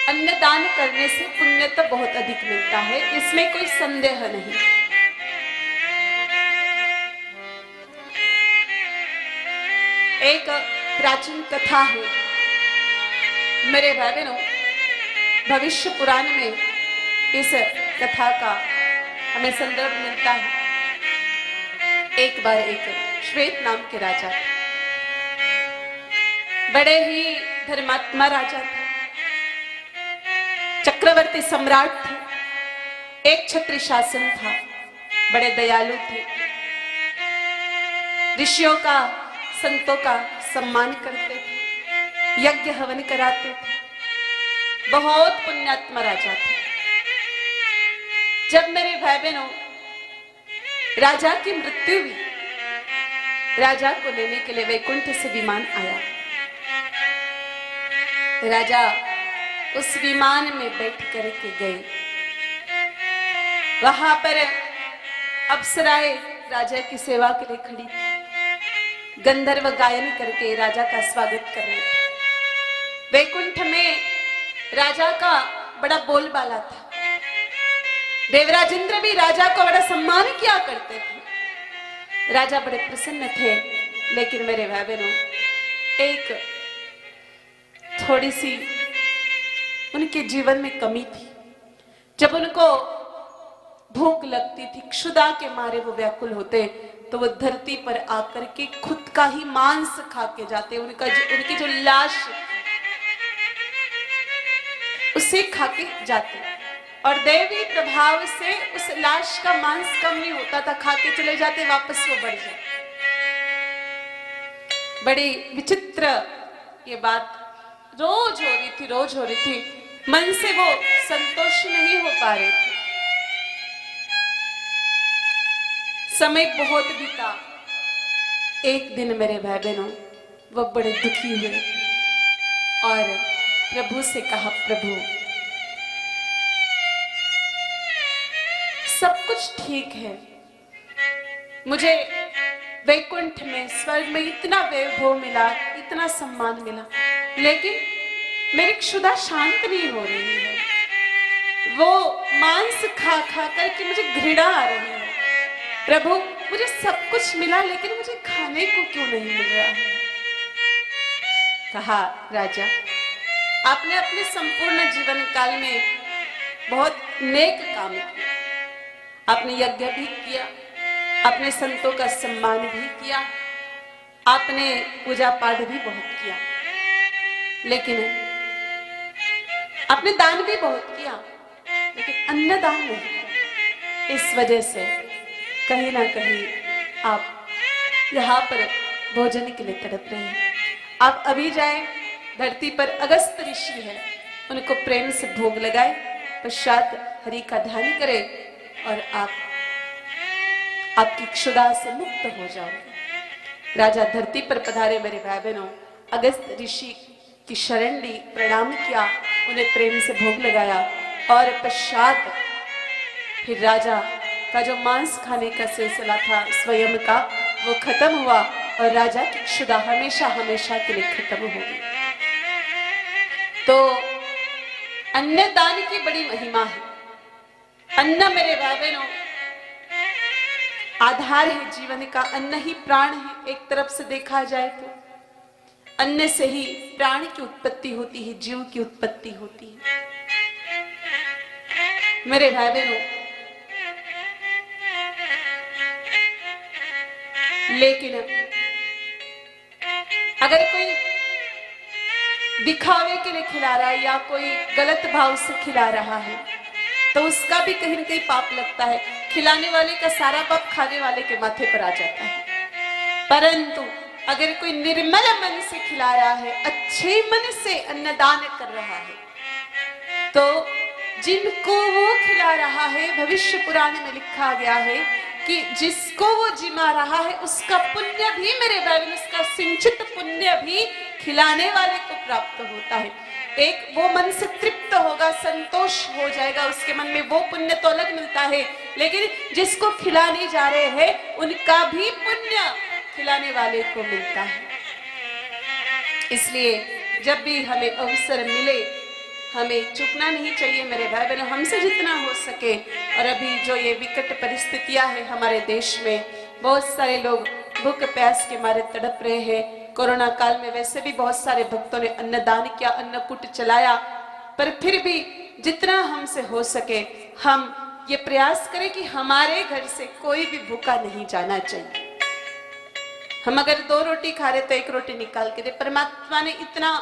अन्नदान करने से पुण्य तो बहुत अधिक मिलता है, इसमें कोई संदेह नहीं। एक प्राचीन कथा है मेरे भाई बहनों, भविष्य पुराण में इस कथा का हमें संदर्भ मिलता है। एक बार एक श्वेत नाम के राजा थे, बड़े ही धर्मात्मा राजा थे, चक्रवर्ती सम्राट थे, एक क्षत्रिय शासन था, बड़े दयालु थे, ऋषियों का संतों का सम्मान करते थे, यज्ञ हवन कराते थे, बहुत पुण्यात्मा राजा थे। जब मेरे भाई बहनों राजा की मृत्यु हुई, राजा को लेने के लिए वैकुंठ से विमान आया। राजा उस विमान में बैठ करके गए। वहां पर अप्सराएं राजा की सेवा के लिए खड़ी थी, गंधर्व गायन करके राजा का स्वागत कर रहे थे। वैकुंठ में राजा का बड़ा बोलबाला था। देवराज इंद्र भी राजा को बड़ा सम्मान किया करते थे। राजा बड़े प्रसन्न थे, लेकिन मेरे भाई बहनों एक थोड़ी सी उनके जीवन में कमी थी। जब उनको भूख लगती थी, क्षुधा के मारे वो व्याकुल होते, तो वो धरती पर आकर के खुद का ही मांस खा के जाते। उनकी जो लाश उसे खा के जाते, और दैवी प्रभाव से उस लाश का मांस कम नहीं होता था, खा के चले जाते, वापस वो बढ़ जाते। बड़ी विचित्र ये बात रोज हो रही थी, मन से वो संतोष नहीं हो पा रहे थे। समय बहुत बीता। एक दिन मेरे भाई बहनों वो बड़े दुखी हुए और प्रभु से कहा, प्रभु सब कुछ ठीक है, मुझे वैकुंठ में स्वर्ग में इतना वैभव मिला, इतना सम्मान मिला, लेकिन मेरी क्षुधा शांत नहीं हो रही है। वो मांस खा खा करके मुझे घृणा आ रही है। प्रभु मुझे सब कुछ मिला, लेकिन मुझे खाने को क्यों नहीं मिल रहा है? कहा, राजा आपने अपने संपूर्ण जीवन काल में बहुत नेक काम किया, आपने यज्ञ भी किया, आपने संतों का सम्मान भी किया, आपने पूजा पाठ भी बहुत किया, लेकिन आपने दान भी बहुत किया, लेकिन अन्नदान नहीं किया। इस वजह से कहीं ना कहीं आप यहाँ पर भोजन के लिए तड़प रहे हैं। आप अभी जाएं, धरती पर अगस्त ऋषि है, उनको प्रेम से भोग लगाए, पश्चात हरि का ध्यान करें और आपकी क्षुधा से मुक्त हो जाओगे। राजा धरती पर पधारे मेरे भाई बहनों, अगस्त ऋषि की शरण ली, प्रणाम किया, उन्हें प्रेम से भोग लगाया, और पश्चात फिर राजा का जो मांस खाने का सिलसिला था स्वयं का, वो खत्म हुआ और राजा की क्षुधा हमेशा हमेशा के लिए खत्म हो गई। तो अन्नदान की बड़ी महिमा है। अन्न मेरे भाई बहनों आधार है जीवन का, अन्न ही प्राण है। एक तरफ से देखा जाए तो अन्न से ही प्राण की उत्पत्ति होती है, जीव की उत्पत्ति होती है। मेरे भाई बहनों लेकिन अगर कोई दिखावे के लिए खिला रहा है या कोई गलत भाव से खिला रहा है, तो उसका भी कहीं न कहीं पाप लगता है। खिलाने वाले का सारा पाप खाने वाले के माथे पर आ जाता है। परंतु अगर कोई निर्मल मन से खिला रहा है, अच्छे मन से अन्नदान कर रहा है, तो जिनको वो खिला रहा है, भविष्य पुराण में लिखा गया है कि जिसको वो जिमा रहा है उसका पुण्य भी मेरे भाई, उसका सिंचित पुण्य भी खिलाने वाले को प्राप्त होता है। एक वो मन से तृप्त होगा, संतोष हो जाएगा, उसके मन में वो पुण्य तो अलग मिलता है, लेकिन जिसको खिलाने जा रहे हैं उनका भी पुण्य खिलाने वाले को मिलता है। इसलिए जब भी हमें अवसर मिले हमें चूकना नहीं चाहिए मेरे भाई बहनों, हमसे जितना हो सके। और अभी जो ये विकट परिस्थितियां हैं हमारे देश में, बहुत सारे लोग भूख प्यास के मारे तड़प रहे हैं। कोरोना काल में वैसे भी बहुत सारे भक्तों ने अन्नदान किया, अन्नकूट चलाया, पर फिर भी जितना हमसे हो सके हम ये प्रयास करें कि हमारे घर से कोई भी भूखा नहीं जाना चाहिए। हम अगर 2 रोटी खा रहे तो 1 रोटी निकाल के दे। परमात्मा ने इतना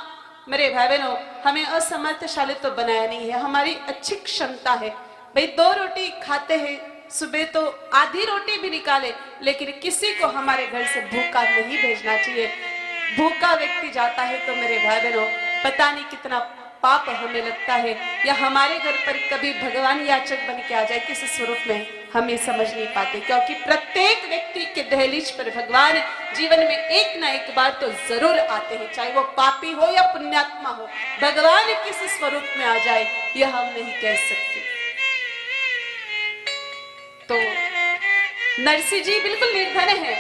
मेरे भाई बहनों हमें असमर्थशाली तो बनाया नहीं है, हमारी अच्छी क्षमता है। भाई 2 रोटी खाते हैं, सुबह तो आधी रोटी भी निकाले, लेकिन किसी को हमारे घर से भूखा नहीं भेजना चाहिए। भूखा व्यक्ति जाता है तो मेरे भाई बहनों पता नहीं कितना पाप हमें लगता है, या हमारे घर पर कभी भगवान याचक बन के आ जाए किस स्वरूप में हम ये समझ नहीं पाते। क्योंकि प्रत्येक व्यक्ति के दहलीज पर भगवान जीवन में एक ना एक बार तो जरूर आते हैं, चाहे वो पापी हो या पुण्यात्मा हो। भगवान किस स्वरूप में आ जाए यह हम नहीं कह सकते। तो नरसिंह जी बिल्कुल निर्धन है,